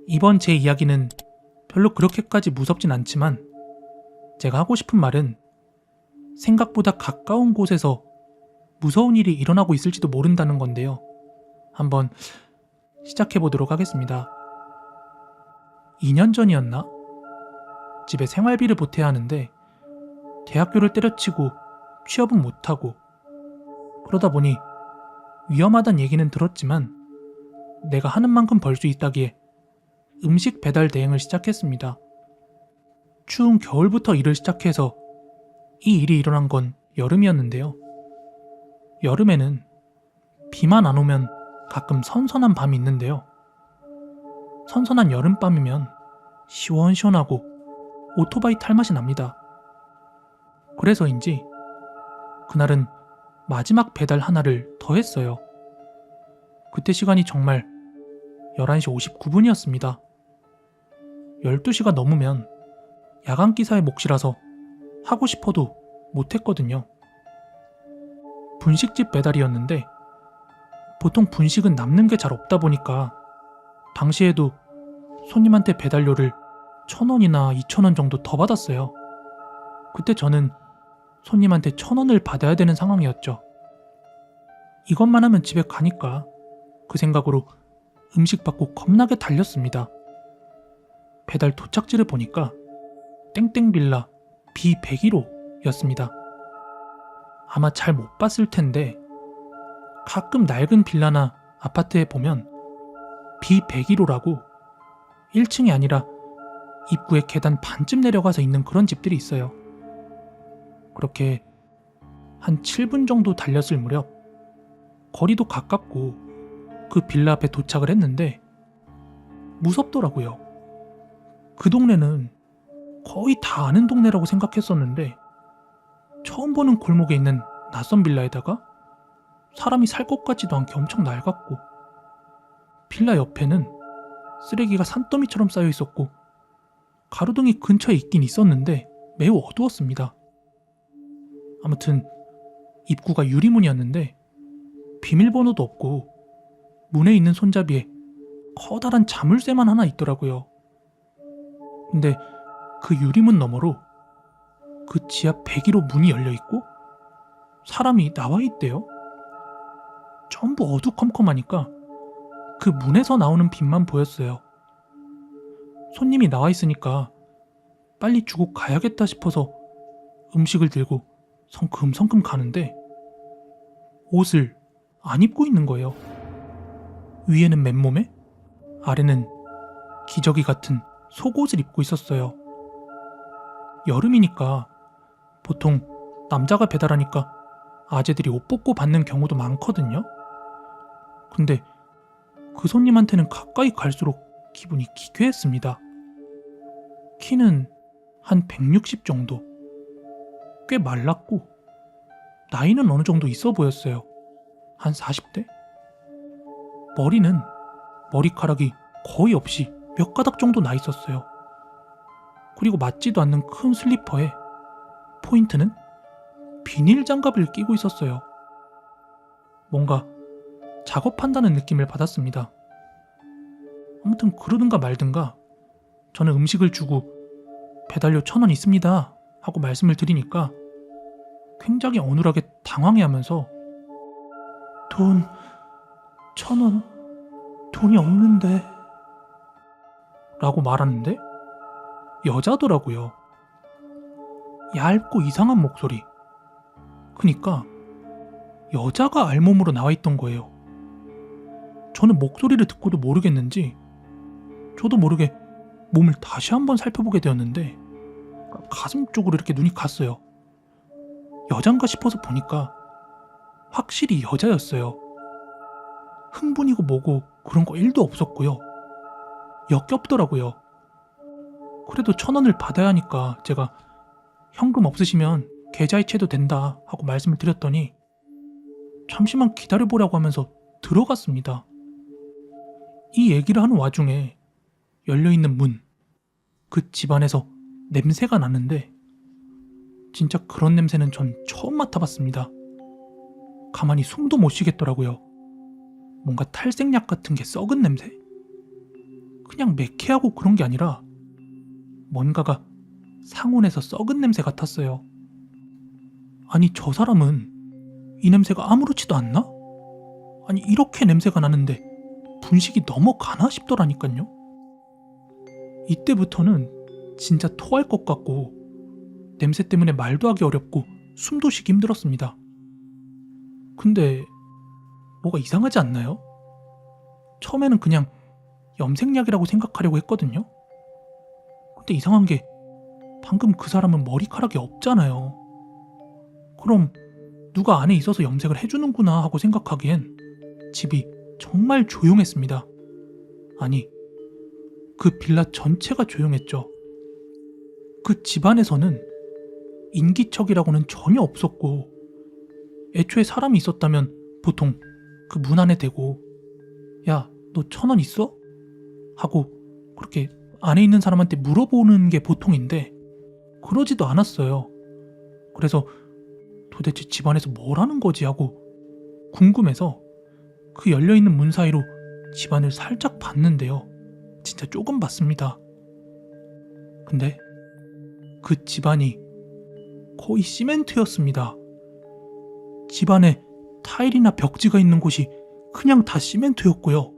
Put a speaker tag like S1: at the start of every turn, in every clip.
S1: 이번 제 이야기는 별로 그렇게까지 무섭진 않지만 제가 하고 싶은 말은 생각보다 가까운 곳에서 무서운 일이 일어나고 있을지도 모른다는 건데요. 한번 시작해보도록 하겠습니다. 2년 전이었나? 집에 생활비를 보태야 하는데 대학교를 때려치고 취업은 못하고 그러다 보니 위험하단 얘기는 들었지만 내가 하는 만큼 벌 수 있다기에 음식 배달 대행을 시작했습니다. 추운 겨울부터 일을 시작해서 이 일이 일어난 건 여름이었는데요. 여름에는 비만 안 오면 가끔 선선한 밤이 있는데요. 선선한 여름밤이면 시원시원하고 오토바이 탈 맛이 납니다. 그래서인지 그날은 마지막 배달 하나를 더 했어요. 그때 시간이 정말 11시 59분이었습니다. 12시가 넘으면 야간기사의 몫이라서 하고 싶어도 못했거든요. 분식집 배달이었는데 보통 분식은 남는 게 잘 없다 보니까 당시에도 손님한테 배달료를 1,000원이나 2,000원 정도 더 받았어요. 그때 저는 손님한테 1,000원을 받아야 되는 상황이었죠. 이것만 하면 집에 가니까 그 생각으로 음식 받고 겁나게 달렸습니다. 배달 도착지를 보니까 땡땡빌라 B101호였습니다. 아마 잘 못 봤을 텐데 가끔 낡은 빌라나 아파트에 보면 B101호라고 1층이 아니라 입구에 계단 반쯤 내려가서 있는 그런 집들이 있어요. 그렇게 한 7분 정도 달렸을 무렵 거리도 가깝고 그 빌라 앞에 도착을 했는데 무섭더라고요. 그 동네는 거의 다 아는 동네라고 생각했었는데 처음 보는 골목에 있는 낯선 빌라에다가 사람이 살 것 같지도 않게 엄청 낡았고 빌라 옆에는 쓰레기가 산더미처럼 쌓여 있었고 가로등이 근처에 있긴 있었는데 매우 어두웠습니다. 아무튼 입구가 유리문이었는데 비밀번호도 없고 문에 있는 손잡이에 커다란 자물쇠만 하나 있더라고요. 근데 그 유리문 너머로 그 지하 101호 문이 열려있고 사람이 나와 있대요. 전부 어두컴컴하니까 그 문에서 나오는 빛만 보였어요. 손님이 나와 있으니까 빨리 주고 가야겠다 싶어서 음식을 들고 성큼성큼 가는데 옷을 안 입고 있는 거예요. 위에는 맨몸에 아래는 기저귀 같은 속옷을 입고 있었어요. 여름이니까 보통 남자가 배달하니까 아재들이 옷 벗고 받는 경우도 많거든요. 근데 그 손님한테는 가까이 갈수록 기분이 기괴했습니다. 키는 한 160 정도. 꽤 말랐고 나이는 어느 정도 있어 보였어요. 한 40대? 머리는 머리카락이 거의 없이 몇 가닥 정도 나 있었어요. 그리고 맞지도 않는 큰 슬리퍼에 포인트는 비닐 장갑을 끼고 있었어요. 뭔가 작업한다는 느낌을 받았습니다. 아무튼 그러든가 말든가 저는 음식을 주고 배달료 1,000원 있습니다 하고 말씀을 드리니까 굉장히 어눌하게 당황해하면서 돈 1,000원 돈이 없는데 라고 말하는데 여자더라고요. 얇고 이상한 목소리. 그니까 여자가 알몸으로 나와있던 거예요. 저는 목소리를 듣고도 모르겠는지 저도 모르게 몸을 다시 한번 살펴보게 되었는데 가슴 쪽으로 이렇게 눈이 갔어요. 여잔가 싶어서 보니까 확실히 여자였어요. 흥분이고 뭐고 그런 거 1도 없었고요. 역겹더라고요. 그래도 1,000원을 받아야 하니까 제가 현금 없으시면 계좌이체도 된다 하고 말씀을 드렸더니 잠시만 기다려보라고 하면서 들어갔습니다. 이 얘기를 하는 와중에 열려있는 문, 그 집안에서 냄새가 나는데 진짜 그런 냄새는 전 처음 맡아봤습니다. 가만히 숨도 못 쉬겠더라고요. 뭔가 탈색약 같은 게 썩은 냄새? 그냥 매캐하고 그런 게 아니라 뭔가가 상온에서 썩은 냄새 같았어요. 아니, 저 사람은 이 냄새가 아무렇지도 않나? 아니, 이렇게 냄새가 나는데 분식이 넘어가나 싶더라니까요. 이때부터는 진짜 토할 것 같고 냄새 때문에 말도 하기 어렵고 숨도 쉬기 힘들었습니다. 근데 뭐가 이상하지 않나요? 처음에는 그냥 염색약이라고 생각하려고 했거든요. 근데 이상한 게 방금 그 사람은 머리카락이 없잖아요. 그럼 누가 안에 있어서 염색을 해주는구나 하고 생각하기엔 집이 정말 조용했습니다. 아니, 그 빌라 전체가 조용했죠. 그 집안에서는 인기척이라고는 전혀 없었고, 애초에 사람이 있었다면 보통 그 문 안에 대고 야, 너 1,000원 있어? 하고 그렇게 안에 있는 사람한테 물어보는 게 보통인데 그러지도 않았어요. 그래서 도대체 집안에서 뭘 하는 거지 하고 궁금해서 그 열려있는 문 사이로 집안을 살짝 봤는데요. 진짜 조금 봤습니다. 근데 그 집안이 거의 시멘트였습니다. 집안에 타일이나 벽지가 있는 곳이 그냥 다 시멘트였고요.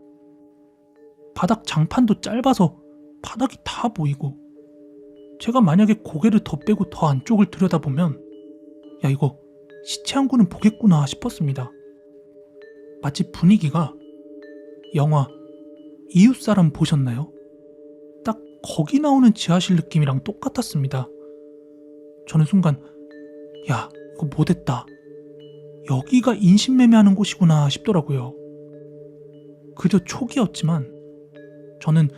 S1: 바닥 장판도 짧아서 바닥이 다 보이고, 제가 만약에 고개를 더 빼고 더 안쪽을 들여다보면 야, 이거 시체 한 구는 보겠구나 싶었습니다. 마치 분위기가 영화 이웃사람 보셨나요? 딱 거기 나오는 지하실 느낌이랑 똑같았습니다. 저는 순간 야, 이거 못했다. 여기가 인신매매하는 곳이구나 싶더라고요. 그저 초기였지만 저는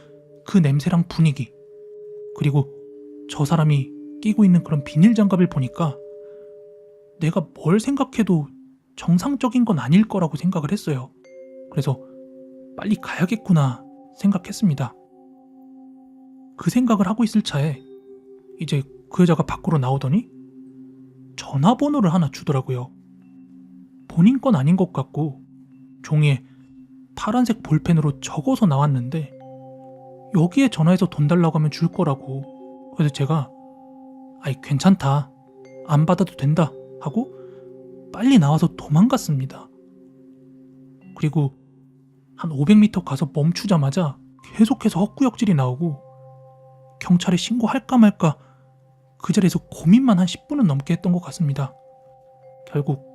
S1: 그 냄새랑 분위기, 그리고 저 사람이 끼고 있는 그런 비닐 장갑을 보니까 내가 뭘 생각해도 정상적인 건 아닐 거라고 생각을 했어요. 그래서 빨리 가야겠구나 생각했습니다. 그 생각을 하고 있을 차에 이제 그 여자가 밖으로 나오더니 전화번호를 하나 주더라고요. 본인 건 아닌 것 같고 종이에 파란색 볼펜으로 적어서 나왔는데 여기에 전화해서 돈 달라고 하면 줄 거라고. 그래서 제가 아이, 괜찮다, 안 받아도 된다 하고 빨리 나와서 도망갔습니다. 그리고 한 500m 가서 멈추자마자 계속해서 헛구역질이 나오고 경찰에 신고할까 말까 그 자리에서 고민만 한 10분은 넘게 했던 것 같습니다. 결국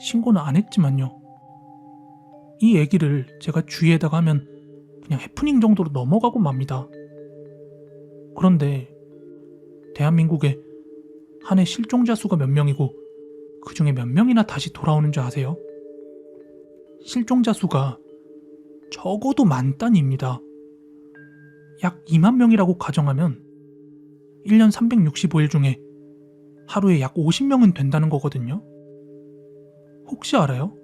S1: 신고는 안 했지만요. 이 얘기를 제가 주위에다가 하면 그냥 해프닝 정도로 넘어가고 맙니다. 그런데 대한민국에 한 해 실종자 수가 몇 명이고 그 중에 몇 명이나 다시 돌아오는 줄 아세요? 실종자 수가 적어도 10,000단위입니다. 약 2만 명이라고 가정하면 1년 365일 중에 하루에 약 50명은 된다는 거거든요. 혹시 알아요?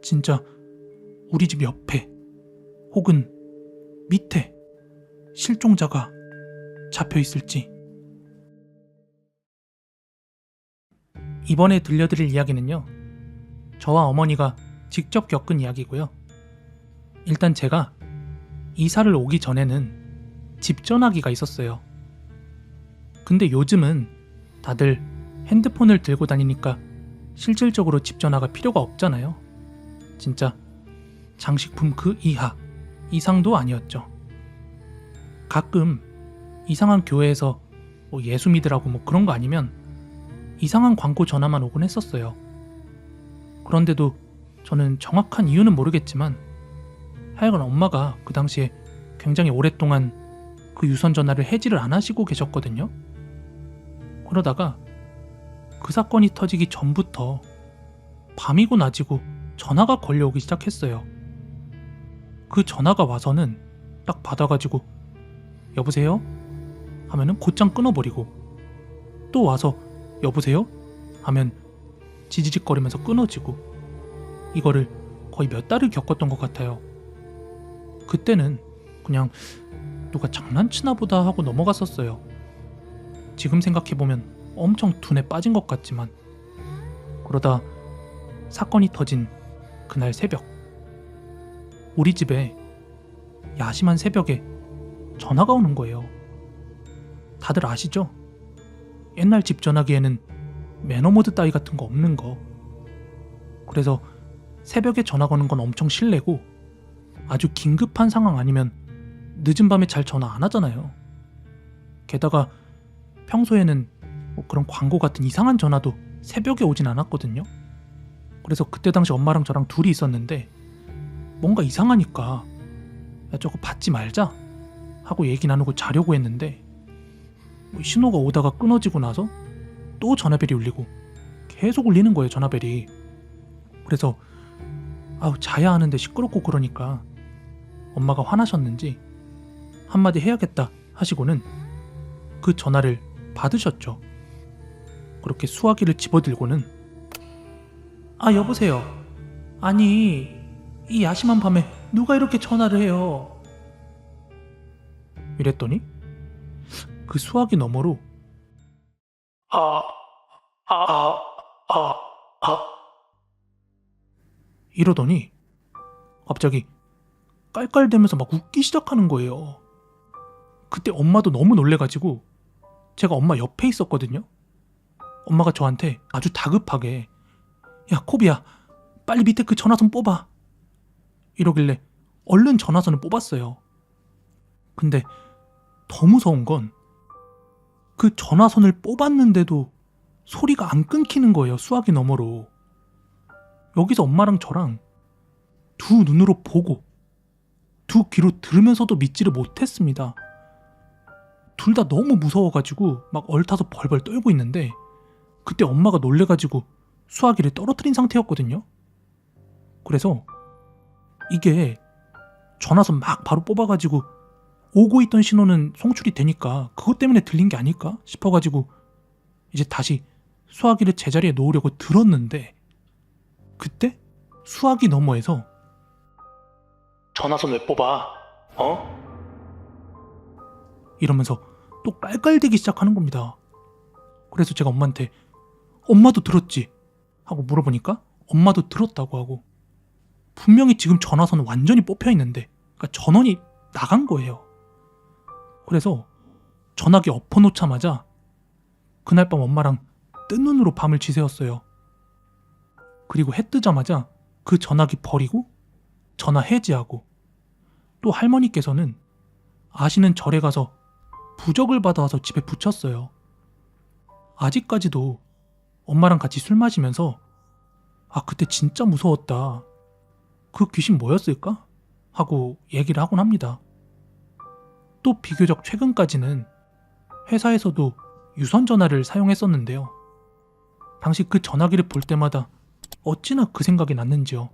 S1: 진짜 우리 집 옆에 혹은 밑에 실종자가 잡혀 있을지. 이번에 들려드릴 이야기는요, 저와 어머니가 직접 겪은 이야기고요. 일단 제가 이사를 오기 전에는 집 전화기가 있었어요. 근데 요즘은 다들 핸드폰을 들고 다니니까 실질적으로 집 전화가 필요가 없잖아요. 진짜 장식품 그 이하, 이상도 아니었죠. 가끔 이상한 교회에서 예수 믿으라고 그런 거 아니면 이상한 광고 전화만 오곤 했었어요. 그런데도 저는 정확한 이유는 모르겠지만 하여간 엄마가 그 당시에 굉장히 오랫동안 그 유선 전화를 해지를 안 하시고 계셨거든요. 그러다가 그 사건이 터지기 전부터 밤이고 낮이고 전화가 걸려오기 시작했어요. 그 전화가 와서는 딱 받아가지고 여보세요? 하면은 곧장 끊어버리고, 또 와서 여보세요? 하면 지지직거리면서 끊어지고, 이거를 거의 몇 달을 겪었던 것 같아요. 그때는 그냥 누가 장난치나 보다 하고 넘어갔었어요. 지금 생각해보면 엄청 둔에 빠진 것 같지만. 그러다 사건이 터진 그날 새벽, 우리 집에 야심한 새벽에 전화가 오는 거예요. 다들 아시죠? 옛날 집 전화기에는 매너모드 따위 같은 거 없는 거. 그래서 새벽에 전화 거는 건 엄청 실례고, 아주 긴급한 상황 아니면 늦은 밤에 잘 전화 안 하잖아요. 게다가 평소에는 뭐 그런 광고 같은 이상한 전화도 새벽에 오진 않았거든요. 그래서 그때 당시 엄마랑 저랑 둘이 있었는데 뭔가 이상하니까 야, 저거 받지 말자 하고 얘기 나누고 자려고 했는데 신호가 오다가 끊어지고 나서 또 전화벨이 울리고 계속 울리는 거예요, 전화벨이. 그래서 자야 하는데 시끄럽고 그러니까 엄마가 화나셨는지 한마디 해야겠다 하시고는 그 전화를 받으셨죠. 그렇게 수화기를 집어들고는 여보세요. 아니, 이 야심한 밤에 누가 이렇게 전화를 해요? 이랬더니 그 수화기 너머로 이러더니 갑자기 깔깔대면서 막 웃기 시작하는 거예요. 그때 엄마도 너무 놀래가지고 제가 엄마 옆에 있었거든요. 엄마가 저한테 아주 다급하게 야 코비야, 빨리 밑에 그 전화선 뽑아 이러길래 얼른 전화선을 뽑았어요. 근데 더 무서운 건 그 전화선을 뽑았는데도 소리가 안 끊기는 거예요, 수화기 너머로. 여기서 엄마랑 저랑 두 눈으로 보고 두 귀로 들으면서도 믿지를 못했습니다. 둘 다 너무 무서워가지고 막 얼타서 벌벌 떨고 있는데 그때 엄마가 놀래가지고 수화기를 떨어뜨린 상태였거든요. 그래서 이게 전화선 막 바로 뽑아가지고 오고 있던 신호는 송출이 되니까 그것 때문에 들린 게 아닐까 싶어가지고 이제 다시 수화기를 제자리에 놓으려고 들었는데 그때 수화기 너머에서 전화선 왜 뽑아? 이러면서 또 깔깔대기 시작하는 겁니다. 그래서 제가 엄마한테 엄마도 들었지? 하고 물어보니까 엄마도 들었다고 하고 분명히 지금 전화선은 완전히 뽑혀 있는데 그러니까 전원이 나간 거예요. 그래서 전화기 엎어놓자마자 그날 밤 엄마랑 뜬 눈으로 밤을 지새웠어요. 그리고 해 뜨자마자 그 전화기 버리고 전화 해지하고 또 할머니께서는 아시는 절에 가서 부적을 받아와서 집에 붙였어요. 아직까지도 엄마랑 같이 술 마시면서 그때 진짜 무서웠다. 그 귀신 뭐였을까? 하고 얘기를 하곤 합니다. 또 비교적 최근까지는 회사에서도 유선 전화를 사용했었는데요. 당시 그 전화기를 볼 때마다 어찌나 그 생각이 났는지요.